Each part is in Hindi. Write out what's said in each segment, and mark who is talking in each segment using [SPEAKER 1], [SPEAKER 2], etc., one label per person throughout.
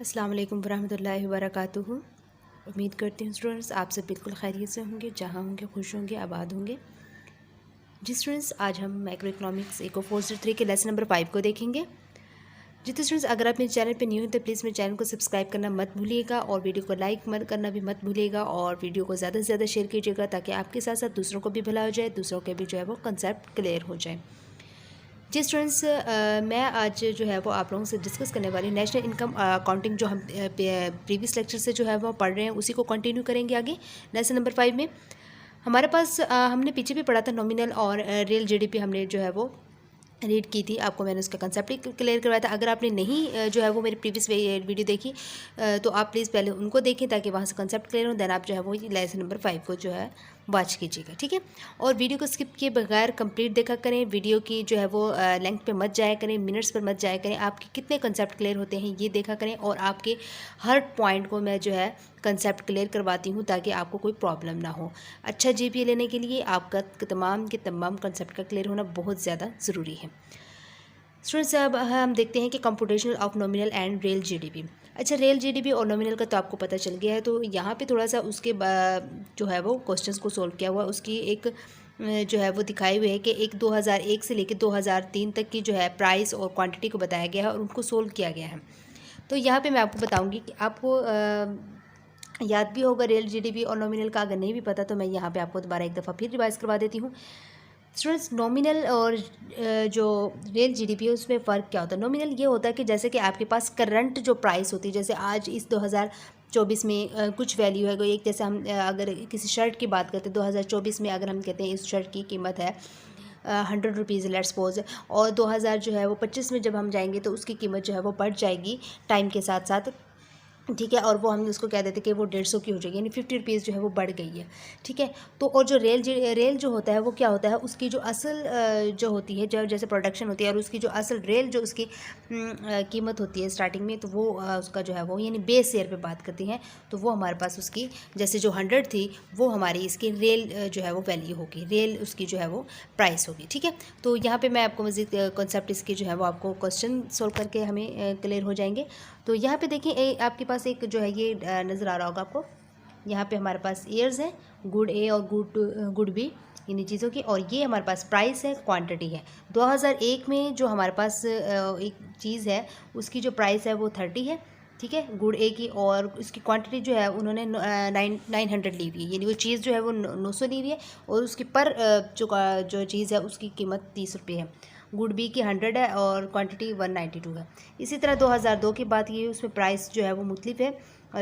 [SPEAKER 1] अस्सलाम वालेकुम वरहमतुल्लाहि वबरकातुहू। उम्मीद करती हूँ स्टूडेंट्स आप सब बिल्कुल खैरियत से होंगे, जहाँ होंगे खुश होंगे, आबाद होंगे। जी स्टूडेंट्स, आज हम माइक्रो इकोनॉमिक्स एको 403 के लेसन नंबर 5 को देखेंगे। जी तो स्टूडेंट्स, अगर आप मेरे चैनल पे न्यू हैं तो प्लीज़ मेरे चैनल को सब्सक्राइब करना मत भूलिएगा और वीडियो को लाइक मत करना भी मत भूलिएगा और वीडियो को ज़्यादा से ज़्यादा शेयर कीजिएगा ताकि आपके साथ साथ दूसरों को भी भला हो जाए, दूसरों के भी जो है वो कंसेप्ट क्लियर हो जाए। जी स्टूडेंट्स, मैं आज जो है वो आप लोगों से डिस्कस करने वाली नेशनल इनकम अकाउंटिंग जो हम प्रीवियस लेक्चर से जो है वो पढ़ रहे हैं उसी को कंटिन्यू करेंगे आगे। लेसन नंबर 5 में हमारे पास हमने पीछे भी पढ़ा था नॉमिनल और रियल जीडीपी हमने जो है वो रीड की थी, आपको मैंने उसका कंसेप्ट ही क्लियर करवाया था। अगर आपने नहीं जो है वो मेरी प्रीवियस वीडियो देखी तो आप प्लीज़ पहले उनको देखें ताकि वहाँ से कंसेप्ट क्लियर हो, देन आप जो है वो लेसन नंबर 5 को जो है वॉच कीजिएगा, ठीक है। और वीडियो को स्किप किए बगैर कंप्लीट देखा करें, वीडियो की जो है वो लेंथ पे मत जाया करें, मिनट्स पर मत जाया करें, आपके कितने कंसेप्ट क्लियर होते हैं ये देखा करें और आपके हर पॉइंट को मैं जो है कंसेप्ट क्लियर करवाती हूँ ताकि आपको कोई प्रॉब्लम ना हो। अच्छा जीपीए लेने के लिए आपका तमाम के तमाम कंसेप्ट का क्लियर होना बहुत ज़्यादा ज़रूरी है। स्टूडेंट्स, अब हम देखते हैं कि computational of nominal and real GDP. अच्छा, रियल जीडीपी और नॉमिनल का तो आपको पता चल गया है, तो यहाँ पे थोड़ा सा उसके जो है वो क्वेश्चंस को सोल्व किया हुआ, उसकी एक जो है वो दिखाई हुई है कि एक 2001 से लेकर 2003 तक की जो है प्राइस और क्वांटिटी को बताया गया है और उनको सोल्व किया गया है। तो यहाँ पे मैं आपको बताऊँगी कि आपको याद भी होगा रियल जीडीपी और नॉमिनल का, अगर नहीं भी पता तो मैं यहाँ पे आपको दोबारा एक दफ़ा फिर रिवाइज़ करवा देती हूँ। स्टूडेंट्स, नॉमिनल और जो रियल जीडीपी है उसमें फ़र्क क्या होता है। नॉमिनल ये होता है कि जैसे कि आपके पास करंट जो प्राइस होती है, जैसे आज इस 2024 में कुछ वैल्यू है, एक जैसे हम अगर किसी शर्ट की बात करते हैं 2024 में, अगर हम कहते हैं इस शर्ट की कीमत है 100 रुपीज़ लेट्स सपोज, और 2000 जो है वो 25 में जब हम जाएंगे तो उसकी कीमत जो है वो बढ़ जाएगी टाइम के साथ साथ, ठीक है। और वो हम उसको कह देते हैं कि वो 150 की हो जाएगी, यानी 50 रुपीज़ जो है वो बढ़ गई है, ठीक है। तो और जो रेल जो होता है वो क्या होता है, उसकी जो असल जो होती है, जो जैसे प्रोडक्शन होती है और उसकी जो असल रेल जो उसकी कीमत होती है स्टार्टिंग में, तो वो उसका जो है वो यानी बेस ईयर पे बात करती हैं, तो वो हमारे पास उसकी जैसे जो 100 थी वो हमारी इसकी रेल जो है वो वैल्यू होगी, रेल उसकी जो है वो प्राइस होगी, ठीक है। तो यहाँ पर मैं आपको मज़ीद कॉन्सेप्ट इसके जो है वो आपको क्वेश्चन सोल्व करके हमें क्लियर हो जाएंगे। तो यहाँ पे देखिए आपके पास एक जो है ये नज़र आ रहा होगा आपको, यहाँ पे हमारे पास ईयर्स है, गुड ए और गुड बी इन्हीं चीज़ों की, और ये हमारे पास प्राइस है, क्वांटिटी है। 2001 में जो हमारे पास एक चीज़ है उसकी जो प्राइस है वो 30 है, ठीक है, गुड ए की, और उसकी क्वांटिटी जो है उन्होंने 900 ली हुई है, यानी वो चीज़ जो है वो 900 ली हुई है और उसकी पर जो चीज़ है उसकी कीमत 30 रुपये है। गुड बी की 100 है और क्वांटिटी 192 है। इसी तरह 2002 की बात की, उसमें प्राइस जो है वो मुख्तलिफ है,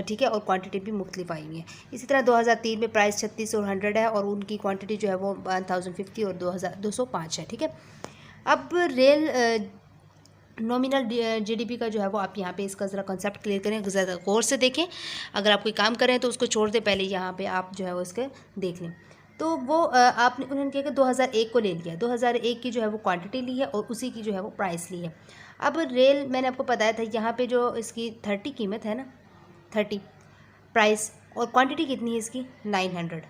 [SPEAKER 1] ठीक है, और क्वांटिटी भी मुख्तलिफ आई हुई है। इसी तरह 2003 में प्राइस 36 और 100 है और उनकी क्वांटिटी जो है वो 1050 और 205 है, ठीक है। अब रेल नॉमिनल जीडीपी का जो है वो आप यहाँ पे इसका ज़रा कॉन्सेप्ट क्लियर करें, ज़्यादा गौर से देखें। अगर आप कोई काम करें तो उसको छोड़ दें, पहले यहाँ पे आप जो है वो इसके देख लें। तो वो आपने उन्होंने क्या कि 2001 को ले लिया, 2001 की जो है वो क्वांटिटी ली है और उसी की जो है वो प्राइस ली है। अब रेल मैंने आपको बताया था यहाँ पे जो इसकी 30 कीमत है ना, 30 प्राइस, और क्वांटिटी कितनी है इसकी 900,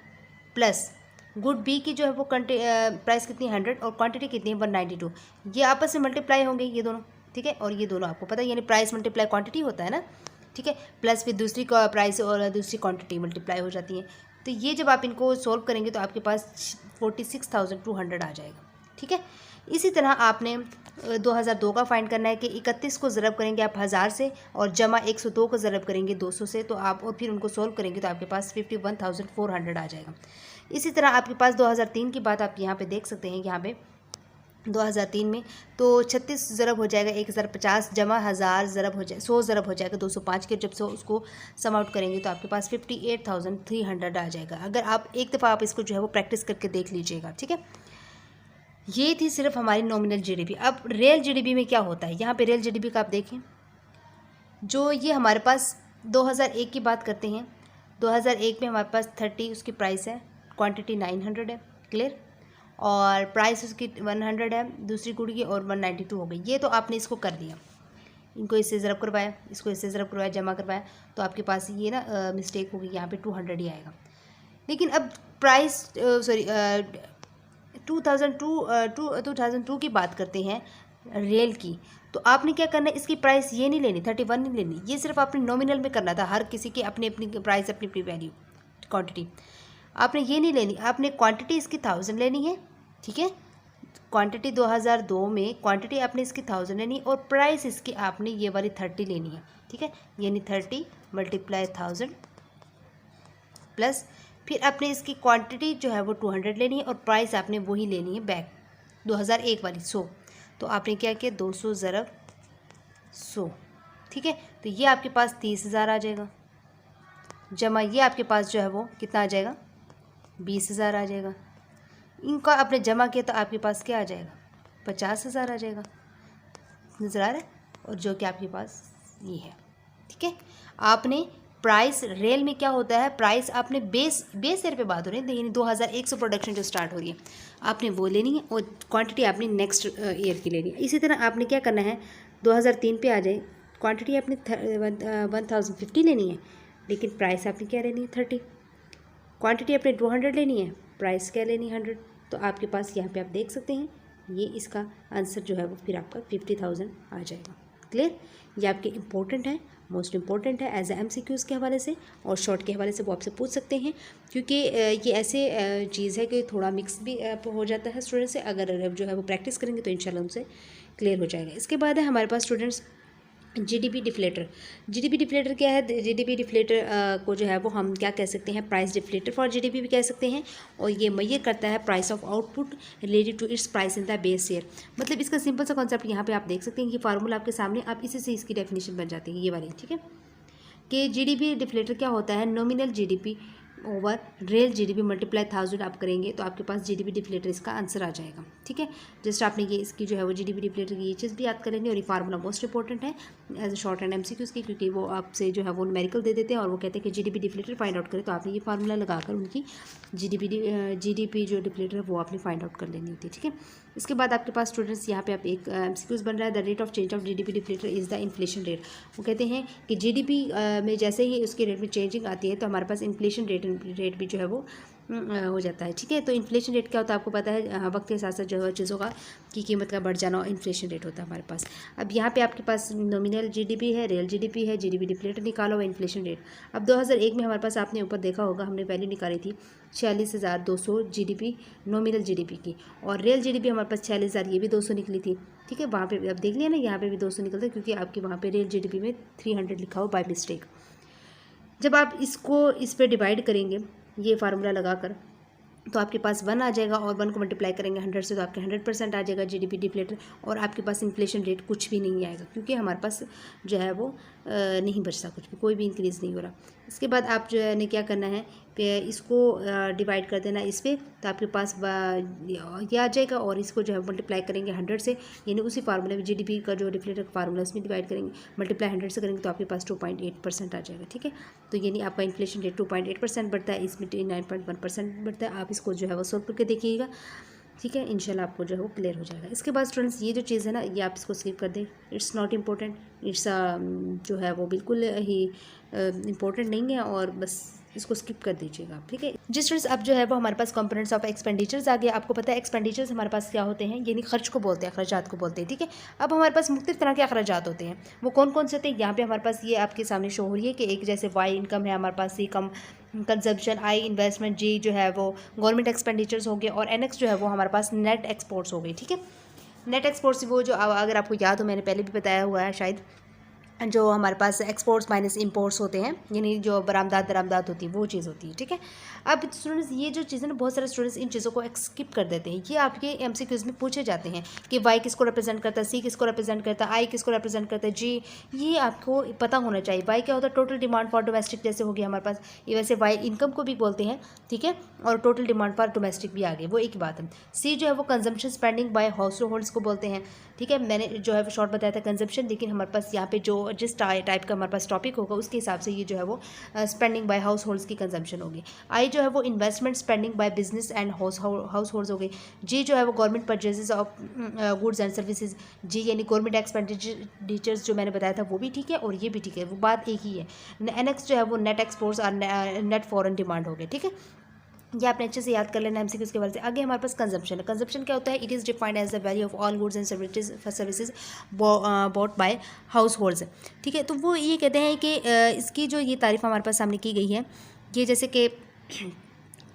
[SPEAKER 1] प्लस गुड बी की जो है वो प्राइस कितनी 100 और क्वांटिटी कितनी है 192, ये आपस में मल्टीप्लाई होंगे ये दोनों, ठीक है। और ये दोनों आपको पता है यानी प्राइस मल्टीप्लाई क्वांटिटी होता है ना, ठीक है, प्लस फिर दूसरी प्राइस और दूसरी क्वांटिटी मल्टीप्लाई हो जाती है। तो ये जब आप इनको सोल्व करेंगे तो आपके पास 46,200 आ जाएगा, ठीक है। इसी तरह आपने 2002 का फाइंड करना है कि 31 को ज़रब करेंगे आप 1000 से और जमा 102 को ज़रब करेंगे 200 से, तो आप और फिर उनको सोल्व करेंगे तो आपके पास 51,400 आ जाएगा। इसी तरह आपके पास 2003 की बात आप यहाँ पे देख सकते हैं, यहाँ पे 2003 में तो 36 ज़रब हो जाएगा 1050 जमा 1000 ज़रब हो जाए 100 ज़रब हो जाएगा 205 के, जब से उसको सम आउट करेंगे तो आपके पास 58,300 आ जाएगा। अगर आप एक दफ़ा आप इसको जो है वो प्रैक्टिस करके देख लीजिएगा, ठीक है। ये थी सिर्फ हमारी नॉमिनल जीडीपी। अब रियल जीडीपी में क्या होता है, यहाँ पे रियल जीडीपी का आप देखें, जो ये हमारे पास 2001 की बात करते हैं, 2001 में हमारे पास 30 उसकी प्राइस है, क्वांटिटी 900 है, क्लियर, और प्राइस उसकी 100 है दूसरी गुड़ की और 192 हो गई। ये तो आपने इसको कर दिया, इनको इससे ज़रब करवाया, इसको इससे ज़रब करवाया, जमा करवाया, तो आपके पास ये ना मिस्टेक होगी, यहाँ पे 200 ही आएगा। लेकिन अब प्राइस 2002 की बात करते हैं रेल की, तो आपने क्या करना है, इसकी प्राइस ये नहीं लेनी 31 नहीं लेनी, ये सिर्फ आपने नॉमिनल में करना था, हर किसी की अपनी अपनी प्राइस अपनी अपनी वैल्यू क्वांटिटी आपने ये नहीं लेनी, आपने क्वांटिटी इसकी 1000 लेनी है, ठीक है। क्वांटिटी 2002 में क्वांटिटी आपने इसकी 1000 लेनी और प्राइस इसकी आपने ये वाली 30 लेनी है, ठीक है। यानी 30 × 1000 प्लस फिर आपने इसकी क्वांटिटी जो है वो 200 लेनी है और प्राइस आपने वही लेनी है बैक 2001 वाली 100। तो आपने क्या किया 200 ज़रब 100, ठीक है। तो ये आपके पास 30,000 आ जाएगा, जमा ये आपके पास जो है वो कितना आ जाएगा 20,000 आ जाएगा। इनका आपने जमा किया तो आपके पास क्या आ जाएगा 50,000 आ जाएगा, नज़र आ रहा है। और जो कि आपके पास ये है, ठीक है। आपने प्राइस रेल में क्या होता है, प्राइस आपने बेस ईयर पे बात हो रही है, यानी 2100 से प्रोडक्शन जो स्टार्ट हो रही है आपने वो लेनी है और क्वांटिटी आपने नेक्स्ट ईयर की लेनी है। इसी तरह आपने क्या करना है 2003 पे आ जाए, क्वांटिटी आपने 1050 लेनी है लेकिन प्राइस आपने क्या लेनी है 30, क्वांटिटी आपने 200 लेनी है, प्राइस क्या लेनी है 100। तो आपके पास यहाँ पे आप देख सकते हैं ये इसका आंसर जो है वो फिर आपका 50,000 आ जाएगा। क्लियर, ये आपके इंपॉर्टेंट है, मोस्ट इंपॉर्टेंट है एज MCQs के हवाले से और शॉर्ट के हवाले से वो आपसे पूछ सकते हैं, क्योंकि ये ऐसे चीज़ है कि थोड़ा मिक्स भी हो जाता है स्टूडेंट से, अगर जो है वो प्रैक्टिस करेंगे तो इंशाल्लाह उनसे क्लियर हो जाएगा। इसके बाद है हमारे पास students GDP deflator. GDP deflator क्या है, GDP डिफ्लेटर को जो है वो हम क्या कह सकते हैं, प्राइस डिफ्लेटर फॉर GDP भी कह सकते हैं, और ये मेजर करता है price of output related to its price in the base year. मतलब इसका सिंपल सा कॉन्सेप्ट यहाँ पे आप देख सकते हैं, ये फार्मूला आपके सामने, आप इसी से इसकी डेफिनेशन बन जाती है ये वाली, ठीक है। कि GDP डिफ्लेटर क्या होता है, nominal GDP over real GDP multiply 1000 आप करेंगे तो आपके पास GDP डिफ्लेटर इसका आंसर आ जाएगा, ठीक है। जस्ट आपने ये इसकी जो है वो GDP डिफ्लेटर की ये चीज़ भी याद कर लेंगे, और ये फार्मूला मोस्ट इंपॉर्टेंट है as a short and MCQs की, क्योंकि वो आपसे जो है वो न्यूमेरिकल दे देते हैं और वो कहते हैं कि GDP डिफ्लेटर फाइंड आउट करें, तो आपने ये फार्मूला लगाकर उनकी GDP जो डिफ्लेटर है वो आपने फाइंड आउट कर लेनी होती है, ठीक है। इसके बाद आपके पास स्टूडेंट्स यहाँ पे आप एक MCQs बन रहा है, the rate of change of GDP deflator is the inflation rate. वो कहते हैं कि GDP में जैसे ही उसके रेट में चेंजिंग आती है तो हमारे पास इन्फ्लेशन रेट भी जो है वो हो जाता है, ठीक है। तो इन्फ्लेशन रेट क्या होता है आपको पता है, वक्त के साथ साथ जो है चीज़ों का की कीमत का बढ़ जाना इन्फ्लेशन रेट होता है हमारे पास। अब यहाँ पे आपके पास नॉमिनल GDP है, रियल GDP है, GDP डिफ्लेटर निकाला हुआ इन्फ्लेशन रेट। अब 2001 में हमारे पास आपने ऊपर देखा होगा हमने वैल्यू निकाली थी 46,200 GDP नॉमिनल GDP की, और रियल GDP हमारे पास 46,000 ये भी 200 निकली थी, ठीक है। वहाँ पे अब देख लिया ना, यहाँ पे भी 200 निकलता है क्योंकि आपके वहाँ पे रियल GDP में 300 लिखा हो बाय मिस्टेक। जब आप इसको इस पर डिवाइड करेंगे ये फार्मूला लगाकर तो आपके पास 1 आ जाएगा, और 1 को मल्टीप्लाई करेंगे 100 से तो आपके 100% आ जाएगा GDP डिफ्लेटर, और आपके पास इन्फ्लेशन रेट कुछ भी नहीं आएगा क्योंकि हमारे पास जो है वो नहीं बचता कुछ भी, कोई भी इंक्रीज़ नहीं हो रहा। इसके बाद आप जो है क्या करना है कि इसको डिवाइड कर देना इस पर, तो आपके पास ये आ जाएगा, और इसको जो है मल्टीप्लाई करेंगे 100 से, यानी उसी फार्मूले में GDP का जो डिफ्लेटर का फार्मूला उसमें डिवाइड करेंगे, मल्टीप्लाई 100 से करेंगे तो आपके पास 2.8% आ जाएगा, ठीक है। तो यानी आपका इन्फ्लेशन रेट 2.8% बढ़ता है, इसमें 9.1% बढ़ता है। आप इसको जो है वो सॉल्व करके देखिएगा, ठीक है, इंशाल्लाह आपको जो है वो क्लियर हो जाएगा। इसके बाद स्टूडेंट्स ये जो चीज़ है ना ये आप इसको स्किप कर दें, इट्स नॉट इम्पोर्टेंट, इट्स जो है वो बिल्कुल ही इम्पोर्टेंट नहीं है, और बस इसको स्किप कर दीजिएगा आप, ठीक है। जिस स्टूडेंट्स अब जो है वो हमारे पास कंपोनेंट्स ऑफ एक्सपेंडिचर्स आ गया। आपको पता है एक्सपेंडिचर्स हमारे पास क्या होते हैं, यानी खर्च को बोलते हैं, अखराजात को बोलते हैं, ठीक है। अब हमारे पास मुख्तलिफ तरह के अखराजात होते हैं, वो कौन कौन से होते हैं यहाँ पे हमारे पास ये आपके सामने शो हो रही है कि एक जैसे वाई इनकम है हमारे पास, सी कम कंजम्पशन, आई इन्वेस्टमेंट, जी जो है वो गवर्नमेंट एक्सपेंडिचर्स हो गए, और NX जो है वो हमारे पास नेट एक्सपोर्ट्स हो गई, ठीक है। नेट एक्सपोर्ट्स वो जो अगर आपको याद हो मैंने पहले भी बताया हुआ है शायद, जो हमारे पास एक्सपोर्ट्स माइनस इंपोर्ट्स होते हैं, यानी जो बरामदात होती है वो चीज़ होती है, ठीक है। अब स्टूडेंट्स ये जो चीज़ें ना बहुत सारे स्टूडेंट्स इन चीज़ों को स्किप कर देते हैं, ये आपके MCQs में पूछे जाते हैं कि वाई किसको रिप्रेजेंट करता है, सी किसको रिप्रेजेंट करता है, आई किसको रिप्रेजेंट करता है, जी। ये आपको पता होना चाहिए। वाई क्या होता है, टोटल डिमांड फॉर डोमेस्टिक जैसे हो गया हमारे पास, ये वैसे वाई इनकम को भी बोलते हैं, ठीक है, और टोटल डिमांड फॉर डोमेस्टिक भी आ गए, वो एक बात है। सी जो है वो consumption spending by households को बोलते हैं, ठीक है। मैंने जो है वो शॉर्ट बताया था कंजम्पशन, लेकिन हमारे पास यहाँ पे जो जिस टाइप का हमारे पास टॉपिक होगा उसके हिसाब से ये जो है वो स्पेंडिंग बाय हाउस होल्ड्स की कंजम्पशन होगी। आई जो है वो investment spending by business and households हो गई। जी जो है वो government purchases of goods and services, G यानी गवर्नमेंट एक्सपेंडिचर्स जो मैंने बताया था वो भी ठीक है और ये भी ठीक है, वो बात एक ही है। NX जो है वो नेट एक्सपोर्ट्स और नेट फॉरेन डिमांड हो गए, ठीक है। ये आपने अच्छे से याद कर लेना एमसीक्यूज़ के बारे से। आगे हमारे पास कंजम्पशन है। कंजम्पशन क्या होता है? It is defined as the value of all goods and services bought by households. ठीक है, तो वो ये कहते हैं कि इसकी जो ये तारीफ हमारे पास सामने की गई है, ये जैसे कि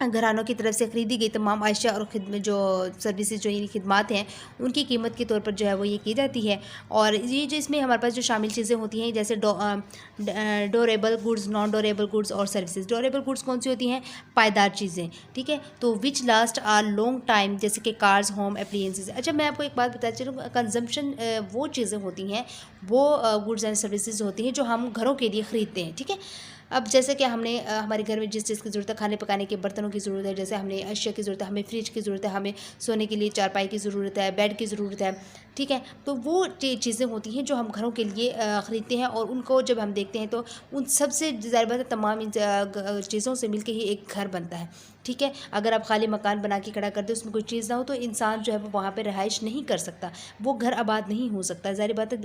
[SPEAKER 1] घरानों की तरफ से ख़रीदी गई तमाम अशिया और खिदमत जो सर्विसेज जो यानी खिदमात हैं, उनकी कीमत के तौर पर जो है वो ये की जाती है। और ये जो इसमें हमारे पास जो शामिल चीज़ें होती हैं, जैसे durable goods, non durable goods और सर्विसेज। ड्यूरेबल गुड्स कौन सी होती हैं? पायदार चीज़ें। ठीक है, तो विच लास्ट आर लॉन्ग टाइम, जैसे कि कार्स, होम अप्लायंसेज। अच्छा, मैं आपको एक बात बताती चलूँ, कंजम्पशन वो चीज़ें होती हैं, वो गुड्स एंड सर्विसेज होती हैं जो हम घरों के लिए ख़रीदते हैं। ठीक है, अब जैसे कि हमने हमारे घर में जिस चीज़ की ज़रूरत है, खाने पकाने के बर्तनों की ज़रूरत है, जैसे हमने अशिया की ज़रूरत है, हमें फ्रिज की ज़रूरत है, हमें सोने के लिए चारपाई की ज़रूरत है, बेड की ज़रूरत है। ठीक है, तो वो चीज़ें होती हैं जो हम घरों के लिए ख़रीदते हैं, और उनको जब हम देखते हैं तो उन सबसे ज़ाहिर बात है तमाम इन चीज़ों से मिलकर ही एक घर बनता है। ठीक है, अगर आप खाली मकान बना के खड़ा कर दे, उसमें कोई चीज़ ना हो, तो इंसान जो है वो वहाँ पे रहाइश नहीं कर सकता, वो घर आबाद नहीं हो सकता। ज़ाहिर बात है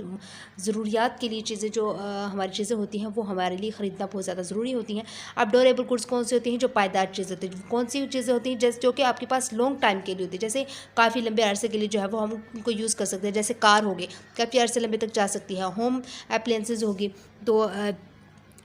[SPEAKER 1] ज़रूरियात के लिए चीज़ें जो हमारी चीज़ें होती हैं वो हमारे लिए ख़रीदना बहुत ज़्यादा ज़रूरी होती हैं। अब ड्यूरेबल गुड्स कौन सी होती हैं? जो पायदार चीज़ें होती हैं। कौन सी चीज़ें होती हैं? जैसे जो कि आपके पास लॉन्ग टाइम के लिए होती है, जैसे काफ़ी लंबे अरसे के लिए जो है वो हम उनको यूज़ कर सकते हैं। जैसे कार हो गई, काफ़ी अरसे लंबे तक जा सकती है। होम अप्लायंसेज होगी, तो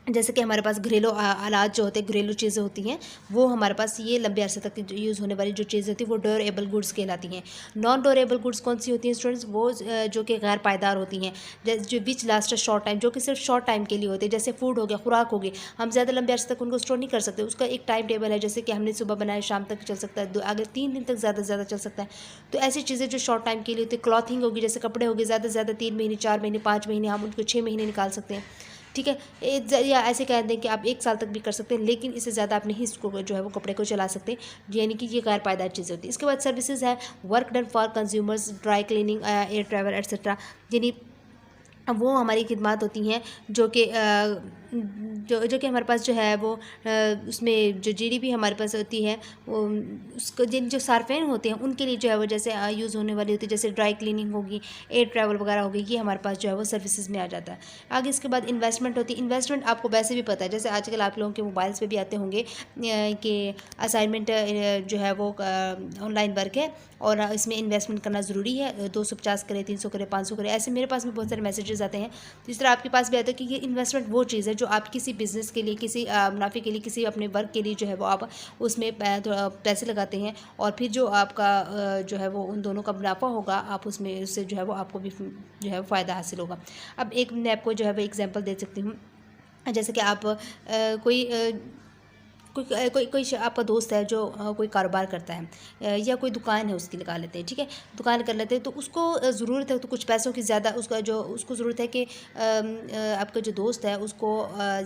[SPEAKER 1] जैसे कि हमारे पास घरेलू आलात जो होते हैं, घरेलू चीज़ें होती हैं, वो हमारे पास ये लंबे अरसे तक यूज़ होने वाली जो चीज़ें होती हैं वो ड्यूरेबल गुड्स कहलाती हैं। नॉन ड्यूरेबल गुड्स कौन सी होती हैं स्टूडेंट्स? वो जो कि गैर पायदार होती हैं, जैसे जो विच लास्ट शॉर्ट टाइम, जो कि सिर्फ शॉर्ट टाइम के लिए होते हैं। जैसे फूड हो गया, खुराक हो गई, हम ज़्यादा लंबे अरसे तक उनको स्टोर नहीं कर सकते, उसका एक टाइम टेबल है, जैसे कि हमने सुबह बनाया शाम तक चल सकता है, अगर 3 दिन तक ज़्यादा से ज़्यादा चल सकता है। तो ऐसी चीज़ें जो शॉर्ट टाइम के लिए होती है, क्लॉथिंग होगी, जैसे कपड़े हो गए, ज़्यादा से ज़्यादा 3 महीने, 4 महीने, 5 महीने, हम उनको 6 महीने निकाल सकते हैं। ठीक है, या ऐसे कह दें कि आप 1 साल तक भी कर सकते हैं, लेकिन इससे ज़्यादा आप नहीं इसको जो है वो कपड़े को चला सकते, यानी कि ये गैर पायदार चीज़ें होती है। इसके बाद सर्विसेज है, work done for consumers, dry cleaning, air travel etcetera, यानी वो हमारी खिदमत होती हैं जो कि जो कि हमारे पास जो है वो उसमें जो जीडीपी हमारे पास होती है, वो उसको जिन जो सार्फिन होते हैं उनके लिए जो है वो जैसे यूज़ होने वाली होती है, जैसे ड्राई क्लीनिंग होगी, एयर ट्रैवल वगैरह होगी, ये हमारे पास जो है वो सर्विसेज में आ जाता है। आगे इसके बाद इन्वेस्टमेंट होती है। इन्वेस्टमेंट आपको वैसे भी पता है, जैसे आजकल आप लोगों के मोबाइल्स पे भी आते होंगे कि असाइनमेंट जो है वो ऑनलाइन वर्क है और इसमें इन्वेस्टमेंट करना ज़रूरी है, 250 करें, 300 करें, 500 करें, ऐसे मेरे पास भी बहुत सारे मैसेजेस आते हैं। तो इस तरह आपके पास भी आता है कि ये इन्वेस्टमेंट वो चीज़ है जो आप किसी बिज़नेस के लिए, किसी मुनाफे के लिए, किसी अपने वर्क के लिए जो है वो आप उसमें पैसे लगाते हैं, और फिर जो आपका जो है वो उन दोनों का मुनाफा होगा, आप उसमें उससे जो है वो आपको भी जो है फ़ायदा हासिल होगा। अब एक मैं आपको जो है वो एग्जांपल दे सकती हूँ, जैसे कि आप कोई आपका दोस्त है जो कोई कारोबार करता है, या कोई दुकान है उसकी लगा लेते हैं। ठीक है, दुकान कर लेते हैं, तो उसको ज़रूरत है तो कुछ पैसों की ज़्यादा, उसको ज़रूरत है कि आपका जो दोस्त है उसको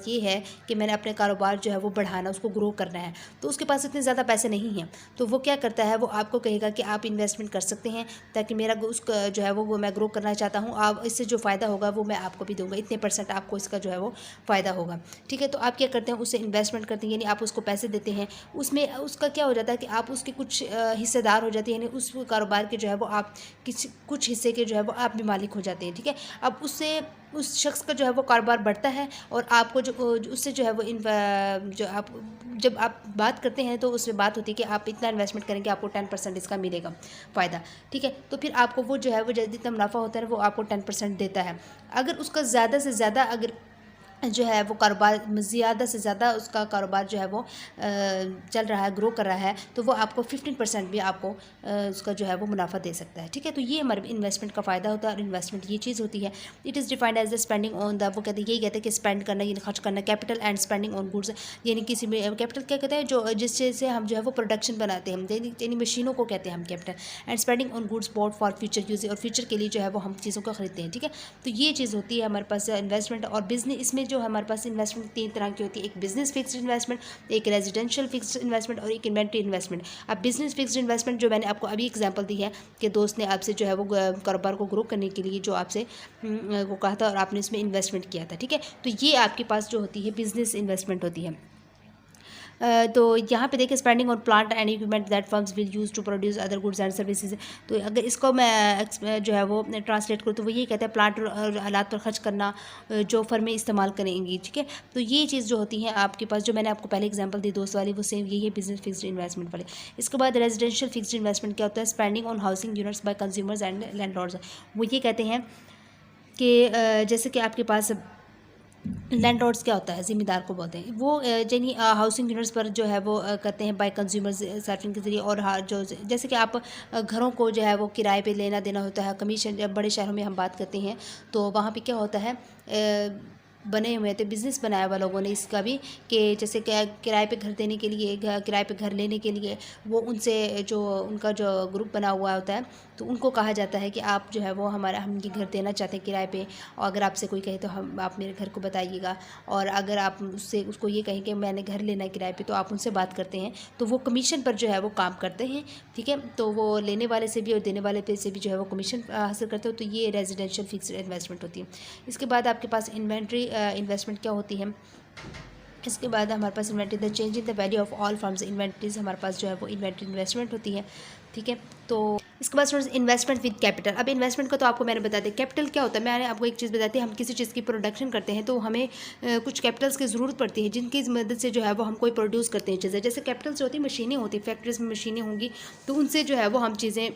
[SPEAKER 1] ये है कि मैंने अपने कारोबार जो है वो बढ़ाना, उसको ग्रो करना है, तो उसके पास इतने ज़्यादा पैसे नहीं हैं, तो वो क्या करता है, वो आपको कहेगा कि आप इन्वेस्टमेंट कर सकते हैं ताकि मेरा उसका जो है वो मैं ग्रो करना चाहता हूँ, आप इससे जो फ़ायदा होगा वो मैं आपको भी दूँगा, इतने % आपको इसका जो है वो फ़ायदा होगा। ठीक है, तो आप क्या करते हैं, उससे इन्वेस्टमेंट करते हैं, यानी आप उसको पैसे देते हैं, उसमें उसका क्या हो जाता है कि आप उसके कुछ हिस्सेदार हो जाते हैं, यानी उस कारोबार के जो है वो आप कुछ हिस्से के जो है वो आप भी मालिक हो जाते हैं। ठीक है, अब उससे उस शख्स का जो है वो कारोबार बढ़ता है, और आपको जो उससे जो है वो जो आप जब आप बात करते हैं तो उसमें बात होती है कि आप इतना इन्वेस्टमेंट करेंगे, आपको 10% इसका मिलेगा फ़ायदा। ठीक है, तो फिर आपको वो जो है वो जितना मुनाफा होता है वो आपको 10% देता है। अगर उसका ज़्यादा से ज़्यादा अगर जो है वो कारोबार ज़्यादा से ज़्यादा उसका कारोबार जो है वो चल रहा है, ग्रो कर रहा है, तो वो आपको 15% भी आपको उसका जो है वो मुनाफा दे सकता है। ठीक है, तो ये हमारे इन्वेस्टमेंट का फ़ायदा होता है, और इन्वेस्टमेंट ये चीज़ होती है। It is defined as the spending on the, वो कहते हैं, यही कहते हैं कि स्पेंड करना, यानी खर्च करना, capital and spending on goods, यानी किसी में कैपिटल क्या कहते हैं, जो जिस चीज़ से हम जो है वो प्रोडक्शन बनाते हैं, यानी मशीनों को कहते हैं हम capital, and spending on goods bought for future use, और फ्यूचर के लिए जो है वो हम चीज़ों को खरीदते हैं। ठीक है, तो ये चीज़ होती है हमारे पास इन्वेस्टमेंट और बिजनेस। इसमें जो हमारे पास इन्वेस्टमेंट 3 तरह की होती है, एक बिजनेस फिक्स्ड इन्वेस्टमेंट, एक रेजिडेंशियल फिक्स्ड इन्वेस्टमेंट, और एक इन्वेंट्री इन्वेस्टमेंट। अब बिजनेस फिक्स्ड इन्वेस्टमेंट जो मैंने आपको अभी एग्जांपल दी है कि दोस्त ने आपसे जो है वो कारोबार को ग्रो करने के लिए जो आपसे वो कहा था और आपने इसमें इन्वेस्टमेंट किया था। ठीक है, तो ये आपके पास जो होती है बिजनेस इन्वेस्टमेंट होती है। तो यहाँ पे देखिए spending on plant and equipment that firms will use to produce other goods and services. तो अगर इसको मैं जो है वो ट्रांसलेट करूँ तो वो ये कहते हैं प्लांट और आलात पर खर्च करना जो फर्में इस्तेमाल करेंगी, ठीक है। तो ये चीज़ जो होती है आपके पास, जो मैंने आपको पहले एग्जांपल दी दोस्त वाली, वो सेम यही है बिजनेस फिक्स्ड इन्वेस्टमेंट वाले। इसके बाद रेजिडेंशियल फिक्स्ड इन्वेस्टमेंट क्या होता है? Spending on housing units by consumers and landlords. वो ये कहते हैं कि जैसे कि आपके पास लैंडलॉर्ड्स क्या होता है, ज़िम्मेदार को बोलते हैं। वो यानी हाउसिंग यूनिट्स पर जो है वो करते हैं बाय कंज्यूमर्स सर्फिंग के ज़रिए। और जो जैसे कि आप घरों को जो है वो किराए पे लेना देना होता है, कमीशन। जब बड़े शहरों में हम बात करते हैं तो वहाँ पे क्या होता है, बने हुए थे, बिज़नेस बनाया हुआ लोगों ने इसका भी, कि जैसे किराए पे घर देने के लिए, किराए पे घर लेने के लिए वो उनसे जो उनका जो ग्रुप बना हुआ होता है तो उनको कहा जाता है कि आप जो है वो हम ये घर देना चाहते हैं किराए पे, और अगर आपसे कोई कहे तो आप मेरे घर को बताइएगा। और अगर आप उसको ये कहें कि मैंने घर लेना है किराए पे, तो आप उनसे बात करते हैं, तो वो कमीशन पर जो है वो काम करते हैं, ठीक है। तो वो लेने वाले से भी और देने वाले पे से भी जो है वो कमीशन हासिल करते हो। तो ये रेजिडेंशियल फिक्स्ड इन्वेस्टमेंट होती है। इसके बाद आपके पास इन्वेंट्री इन्वेस्टमेंट क्या होती है? इसके बाद हमारे पास inventory the change in the value of all firms. Inventories हमारे पास जो है वो इन्वेंट्री इन्वेस्टमेंट होती है, ठीक है। तो इसके बाद स्टूडेंट्स इन्वेस्टमेंट विद कैपिटल। अब इन्वेस्टमेंट का तो आपको मैंने बता दिया। कैपिटल क्या होता है? मैंने आपको एक चीज़ बताती है, हम किसी चीज़ की प्रोडक्शन करते हैं तो हमें कुछ कैपिटल्स की ज़रूरत पड़ती है, जिनकी मदद से जो है वो हम कोई प्रोड्यूस करते हैं चीज़ें। जैसे कैपिटल्स होती है, मशीनें होती है, फैक्ट्रीज में मशीनें होंगी, तो उनसे जो है वो हम चीज़ें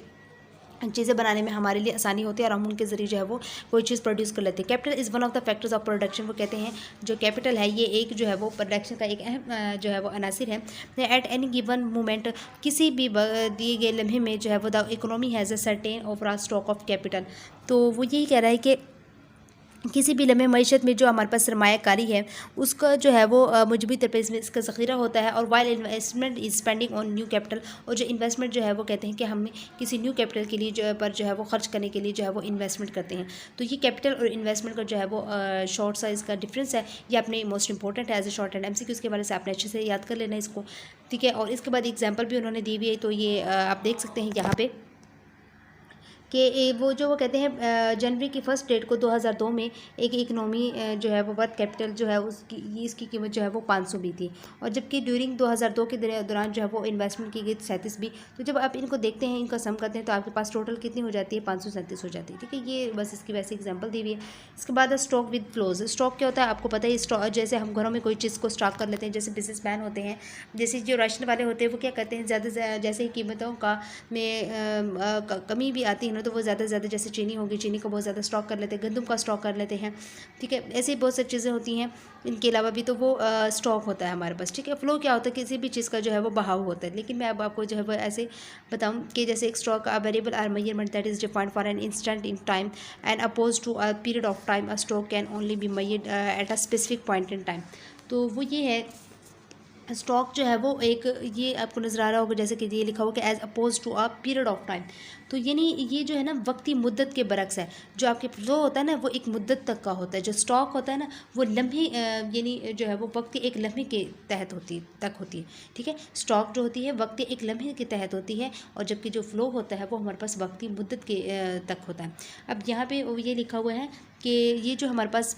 [SPEAKER 1] बनाने में हमारे लिए आसानी होती है और हम उनके ज़रिए जो है वो कोई चीज़ प्रोड्यूस कर लेते हैं। Capital is one of the factors of production. वो कहते हैं जो कैपिटल है ये एक जो है वो प्रोडक्शन का एक अहम जो है वो अनासिर है। एट एनी गिवन मोमेंट, किसी भी दिए गए लम्हे में जो है वो the economy has a certain overall stock of capital. तो वो यही कह रहा है कि किसी भी लम्हे मईशत में जो हमारे पास सरमायाकारी है उसका जो है वो मुजबी तौर पर इसमें इसका ज़ख़ीरा होता है। और while investment is spending on new capital. और जो इन्वेस्टमेंट जो है वो कहते हैं कि हमने किसी न्यू कैपिटल के लिए जो है वो खर्च करने के लिए जो है वो इन्वेस्टमेंट करते हैं। तो ये कैपिटल और इन्वेस्टमेंट का जो है वो शॉर्ट सा इसका डिफरेंस है। ये अपने मोस्ट इंपॉर्टेंट है as a short and MCQ के बारे से आपने अच्छे से याद कर लेना इसको, ठीक है। और इसके बाद एग्जाम्पल भी उन्होंने दी हुई है, तो ये आप देख सकते हैं यहाँ पे कि वो कहते हैं जनवरी की फर्स्ट डेट को 2002 में एक इकनॉमी जो है वो वर्थ कैपिटल जो है इसकी कीमत जो है वो 500 भी थी। और जबकि ड्यूरिंग 2002 के दौरान जो है वो इन्वेस्टमेंट की गई 37 भी। तो जब आप इनको देखते हैं, इनका सम करते हैं, तो आपके पास टोटल कितनी हो जाती है? 537 हो जाती है, ठीक है। ये बस इसकी वैसे एग्जाम्पल दी हुई है। इसके बाद स्टॉक विद फ्लोज। स्टॉक क्या होता है आपको पता है? स्टॉक जैसे हम घरों में कोई चीज़ को स्टॉक कर लेते हैं, जैसे बिजनेसमैन होते हैं, जैसे जो राशन वाले होते हैं, वो क्या करते हैं, ज़्यादा जैसे ही कीमतों का में कमी भी आती है ना, तो वो ज़्यादा से ज़्यादा जैसे चीनी होगी, चीनी को बहुत ज़्यादा स्टॉक कर लेते हैं, गंदम का स्टॉक कर लेते हैं, ठीक है। ऐसे ही बहुत सारी चीज़ें होती हैं। इनके अलावा भी तो वो स्टॉक होता है हमारे पास, ठीक है। फ्लो क्या होता है? किसी भी चीज़ का जो है वो बहाव होता है। लेकिन मैं अब आपको जो है वो ऐसे बताऊं कि जैसे एक stock a variable or measurement that is defined for an instant in time and opposed to a period of time. A stock can only be measured at a specific point in time. तो वो ये है, स्टॉक जो है वो एक, ये आपको नज़र आ रहा होगा जैसे कि ये लिखा हुआ कि as opposed to a period of time. तो यानी ये जो है ना वक्ती मुद्दत के बरक्स है। जो आपके फ्लो होता है ना वो एक मुद्दत तक का होता है। जो स्टॉक होता है ना वो लम्हे यानी जो है वो वक्ती एक लम्हे के तहत होती है, ठीक है। स्टॉक जो होती है वक्ती एक लम्हे के तहत होती है, और जबकि जो फ्लो होता है वो हमारे पास वक्ती मुद्दत के तक होता है। अब यहाँ पे ये लिखा हुआ है कि ये जो हमारे पास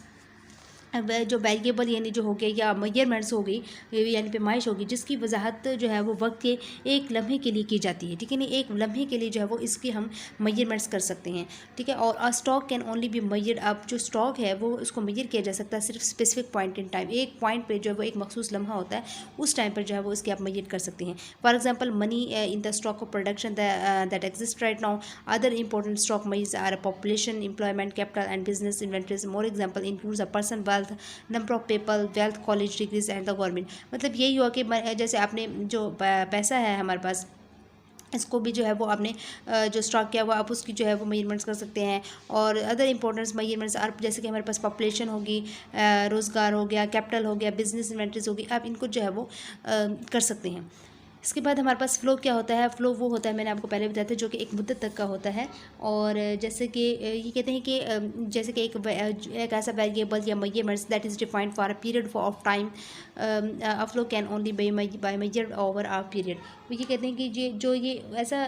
[SPEAKER 1] जो वेरिएबल यानी जो हो गया या मेजरमेंट्स हो गई, यानी पैमाइश होगी, जिसकी वजाहत जो है वो वक्त के एक लम्हे के लिए की जाती है, ठीक है। नहीं, एक लम्हे के लिए जो है वो इसकी हम मेजरमेंट्स कर सकते हैं, ठीक है। और अ stock can only be measured. अब जो स्टॉक है वो उसको मेजर किया जा सकता है सिर्फ स्पेसिफिक पॉइंट इन टाइम। एक पॉइंट पे जो है वो एक मखसूस लम्हा होता है, उस टाइम पर जो है वो इसके आप मेजर कर सकते हैं। For example money in the stock of production that exist right now. Other important stock measures are population, employment, capital and business inventories. More example includes a person, wealth, number of people, wealth, college degrees and the government. मतलब यही हुआ कि जैसे आपने जो पैसा है हमारे पास, इसको भी जो है वो आपने जो स्टॉक किया हुआ आप उसकी जो है वो मेजरमेंट्स कर सकते हैं। और अदर इंपॉर्टेंस मेजरमेंट्स आर जैसे कि हमारे पास पॉपुलेशन होगी, रोज़गार हो गया, कैपिटल हो गया, बिजनेस इन्वेंटरीज होगी, आप इनको जो है वो कर सकते हैं। इसके बाद हमारे पास फ़्लो क्या होता है? फ़्लो वो होता है, मैंने आपको पहले बताया था, जो कि एक मुद्दत तक का होता है। और जैसे कि ये कहते हैं कि जैसे कि एक ऐसा वेरिएबल या measurements that is defined for a period of time. A flow can only by measure over a period. वो ये कहते हैं कि ये ऐसा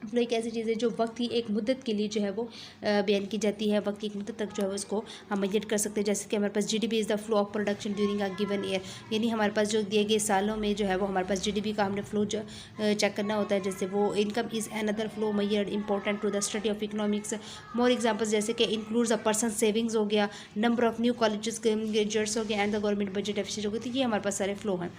[SPEAKER 1] फ्लो एक ऐसी चीज़ है जो वक्त की एक मुद्दत के लिए जो है वो बयान की जाती है, वक्त की एक मुद्दत तक जो है उसको हम मेजर कर सकते हैं। जैसे कि हमारे पास GDP is the flow of production during a given year, यानी हमारे पास जो दिए गए सालों में जो है वो हमारे पास जीडीपी का हमने फ्लो चेक करना होता है। जैसे वो income is another flow measured important to the study of economics. More examples जैसे कि इंक्लूड्स अ पर्सन सेविंग्स हो गया, number of new colleges graduates हो गया, and the government budget deficit हो गया। तो ये हमारे पास सारे फ्लो हैं।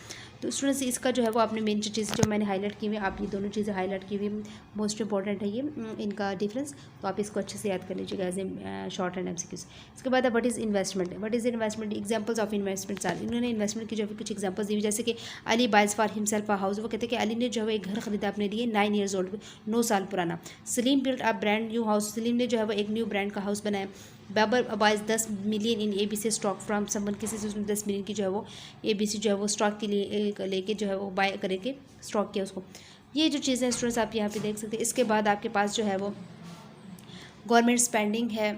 [SPEAKER 1] तो स्टूडेंट्स इसका जो है वो आपने मेन चीज़ जो मैंने हाईलाइट की हुई, आप ये दोनों चीज़ें हाईलाइट की हुई, मोस्ट इंपॉर्टेंट है ये इनका डिफरेंस। तो आप इसको अच्छे से याद कर लीजिएगा as a short and MCQs. इसके बाद what is investment, what is investment, examples of investments are, इन्होंने इन्वेस्टमेंट की जो है कुछ एग्जांपल्स दी हुई, जैसे कि Ali buys for himself a house, वो कहते हैं कि अली ने जो है एक घर खरीदा अपने लिए 9 ईयर्स ओल्ड, 9 साल पुराना। Salim built a brand new house, Salim ने जो है वो एक न्यू ब्रांड का हाउस बनाया। Babar buys 10 million in ABC stock from someone, किसी से उसने 10 मिलियन की जो है वो ABC जो है वो स्टॉक के लिए लेके जो है वो बाय करके स्टॉक किया उसको। ये जो चीज़ें हैं स्टूडेंट्स आप यहाँ पे देख सकते हैं। इसके बाद आपके पास जो है वो गवर्नमेंट स्पेंडिंग है।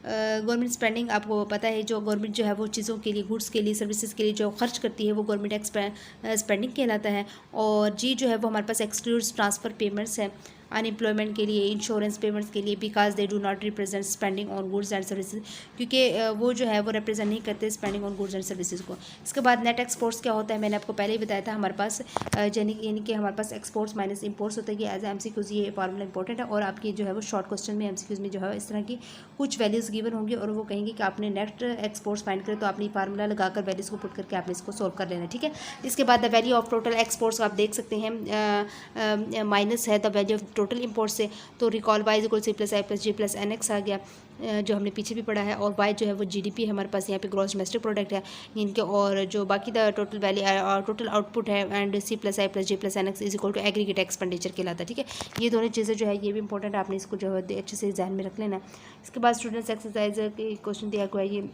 [SPEAKER 1] गवर्नमेंट स्पेंडिंग आपको पता है, जो गवर्नमेंट जो है वो चीज़ों के लिए, गुड्स के लिए, सर्विसेज के लिए जो खर्च करती है वो गवर्नमेंट स्पेंडिंग कहलाता है। और जी जो है वो हमारे पास एक्सक्लूड्स ट्रांसफ़र पेमेंट्स है अनएम्प्लॉयमेंट के लिए, इंश्योरेंस पेमेंट्स के लिए, because they do not represent spending on goods and services, क्योंकि वो जो है वो रिप्रेजेंट नहीं करते spending on goods and services को। इसके बाद नेट एक्सपोर्ट्स क्या होता है, मैंने आपको पहले ही बताया था, हमारे पास यानी कि हमारे पास एक्सपोर्ट्स माइनस इंपोर्ट्स होता है कि एज एमसीक्यूज ये फार्मूला इंपॉर्टेंट है। और आपकी जो है वो शॉर्ट क्वेश्चन में एमसीक्यूज में जो है इस तरह की कुछ वैल्यूज़ गिवन होंगी और वो कहेंगे कि आपने नेट एक्सपोर्ट्स फाइंड करें, तो आपने फार्मूला लगाकर वैल्यूज़ को पुट करके आपने इसको सॉल्व कर लेना, ठीक है। इसके बाद the value of total exports आप देख सकते हैं माइनस है the value of total import से, तो recall Y equal C plus I plus G plus N X आ गया, जो हमने पीछे भी पढ़ा है। और वाई जो है वो जीडीपी है हमारे पास, यहाँ पे ग्रॉस डोमेस्टिक प्रोडक्ट है इनके, और जो बाकी the total value total output है and C plus I plus G plus N X is equal to aggregate expenditure कहलाता है, ठीक है। ये दोनों चीज़ें जो है ये भी इंपॉर्टेंट है, आपने इसको जो है अच्छे से ध्यान में रख लेना। इसके बाद स्टूडेंट्स एक्सरसाइज के क्वेश्चन दिया हुआ है ये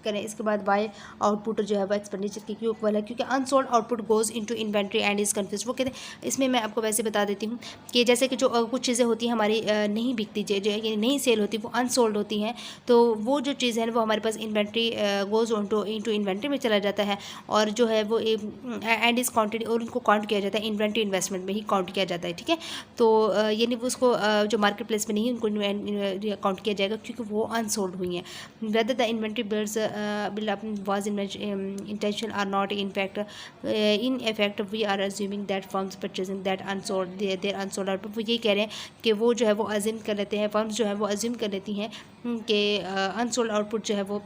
[SPEAKER 1] करें। इसके बाद वाई आउटपुट जो है वो एक्सपेंडिचर के क्यों इक्वल है, क्योंकि unsold output goes into inventory and is confuse. वो कहते हैं, इसमें मैं आपको वैसे बता देती हूँ कि जैसे कि जो कुछ चीज़ें होती हैं हमारी नहीं बिकती, जो यानी नहीं सेल होती, वो अनसोल्ड होती हैं, तो वो जो चीज़ है वो हमारे पास इन्वेंट्री गोज इनटू इन्वेंट्री में चला जाता है, और जो है वो एंड इज काउंटेड, और उनको काउंट किया जाता है इन्वेंट्री इन्वेस्टमेंट में ही काउंट किया जाता है, ठीक है। तो यानी वो उसको जो मार्केट प्लेस में नहीं उनको काउंट किया जाएगा, क्योंकि वो अनसोल्ड हुई हैं। Whether the inventory builds build up was intention or not, in effect we are assuming that firms purchasing that unsold their unsold output, वो ये कह रहे हैं कि वो जो है वो अज्यूम कर लेते हैं, फर्म्स जो है वो अज्यूम कर लेती हैं कि अनसोल्ड आउटपुट जो है वो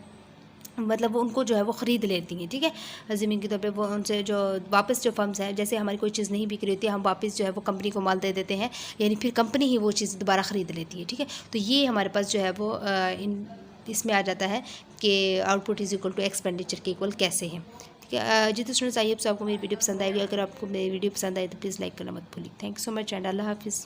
[SPEAKER 1] मतलब वो उनको जो है वो ख़रीद लेती हैं, ठीक है। ज़मीन के तौर पे वो उनसे जो वापस जो फर्म्स हैं, जैसे हमारी कोई चीज़ नहीं बिक रही होती है, हम वापस जो है वो कंपनी को माल दे देते हैं, यानी फिर कंपनी ही वो चीज़ दोबारा ख़रीद लेती है, ठीक है। तो ये हमारे पास जो है वो इसमें आ जाता है कि output is equal to expenditure के इक्वल कैसे है, ठीक है। जितने स्टूडेंट्स आई होप आपको मेरी वीडियो पसंद आएगी। अगर आपको मेरी वीडियो पसंद आई तो प्लीज़ लाइक करना मत भूलिए। Thank you so much and अल्लाह हाफिज़।